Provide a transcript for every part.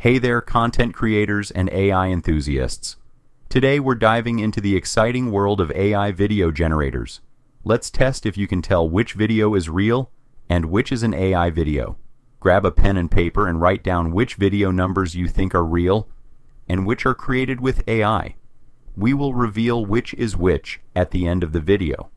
Hey there, content creators and AI enthusiasts. Today we're diving into the exciting world of AI video generators. Let's test if you can tell which video is real and which is an AI video. Grab a pen and paper and write down which video numbers you think are real and which are created with AI. We will reveal which is which at the end of the video.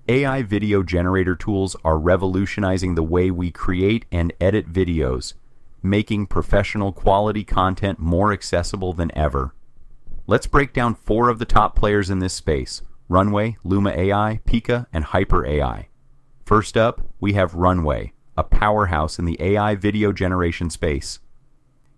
AI video generator tools are revolutionizing the way we create and edit videos, making professional quality content more accessible than ever. Let's break down 4 of the top players in this space: Runway, Luma AI, Pika, and Haiper AI. First up, we have Runway, a powerhouse in the AI video generation space.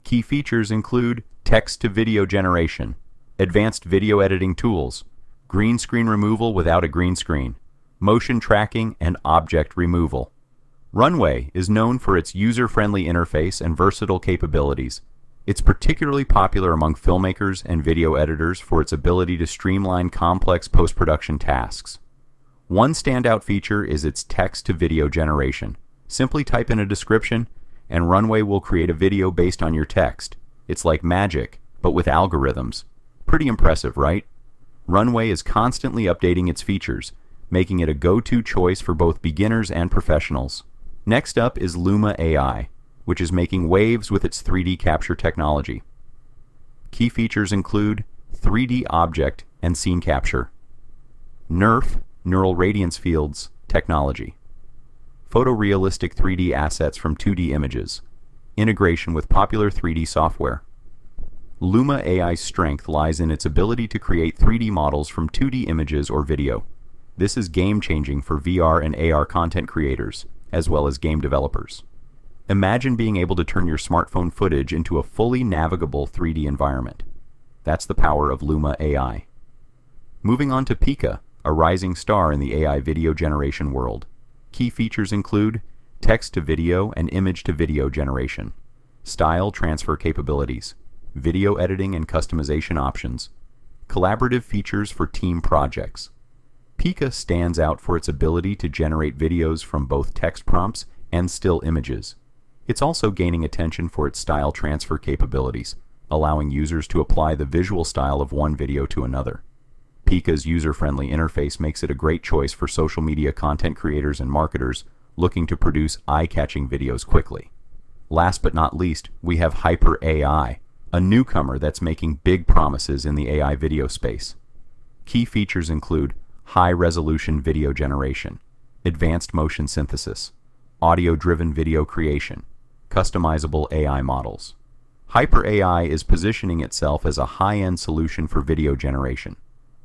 Key features include text-to-video generation, advanced video editing tools, green screen removal without a green screen, motion tracking, and object removal. Runway is known for its user-friendly interface and versatile capabilities. It's particularly popular among filmmakers and video editors for its ability to streamline complex post-production tasks. One standout feature is its text-to-video generation. Simply type in a description, and Runway will create a video based on your text. It's like magic, but with algorithms. Pretty impressive, right? Runway is constantly updating its features, making it a go-to choice for both beginners and professionals. Next up is Luma AI, which is making waves with its 3D capture technology. Key features include 3D object and scene capture, NeRF, neural radiance fields, technology, photorealistic 3D assets from 2D images, integration with popular 3D software. Luma AI's strength lies in its ability to create 3D models from 2D images or video. This is game-changing for VR and AR content creators, as well as game developers. Imagine being able to turn your smartphone footage into a fully navigable 3D environment. That's the power of Luma AI. Moving on to Pika, a rising star in the AI video generation world. Key features include text-to-video and image-to-video generation, style transfer capabilities, video editing and customization options, collaborative features for team projects. Pika stands out for its ability to generate videos from both text prompts and still images. It's also gaining attention for its style transfer capabilities, allowing users to apply the visual style of one video to another. Pika's user-friendly interface makes it a great choice for social media content creators and marketers looking to produce eye-catching videos quickly. Last but not least, we have Haiper AI, a newcomer that's making big promises in the AI video space. Key features include high-resolution video generation, advanced motion synthesis, audio-driven video creation, customizable AI models. Haiper AI is positioning itself as a high-end solution for video generation.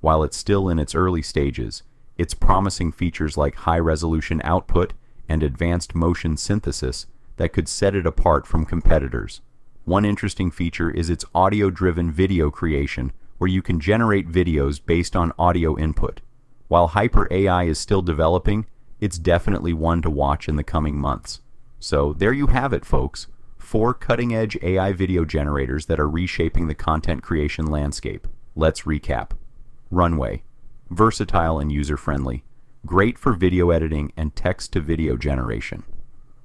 While it's still in its early stages, its promising features like high-resolution output and advanced motion synthesis that could set it apart from competitors. One interesting feature is its audio-driven video creation, where you can generate videos based on audio input. While Haiper AI is still developing, it's definitely one to watch in the coming months. So there you have it, folks. 4 cutting-edge AI video generators that are reshaping the content creation landscape. Let's recap. Runway, versatile and user-friendly, great for video editing and text-to-video generation.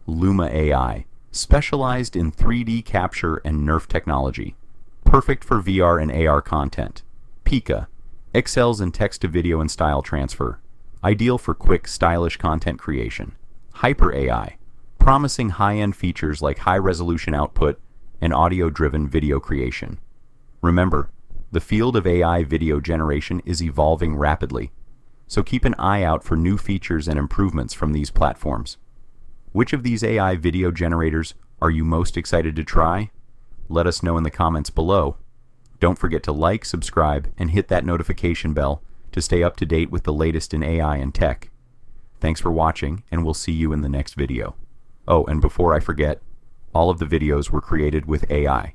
Luma AI, specialized in 3D capture and NeRF technology, perfect for VR and AR content. Pika, excels in text-to-video and style transfer, ideal for quick, stylish content creation. Haiper AI, promising high-end features like high-resolution output and audio-driven video creation. Remember, the field of AI video generation is evolving rapidly, so keep an eye out for new features and improvements from these platforms. Which of these AI video generators are you most excited to try? Let us know in the comments below. Don't forget to like, subscribe, and hit that notification bell to stay up to date with the latest in AI and tech. Thanks for watching, and we'll see you in the next video. Oh, and before I forget, all of the videos were created with AI.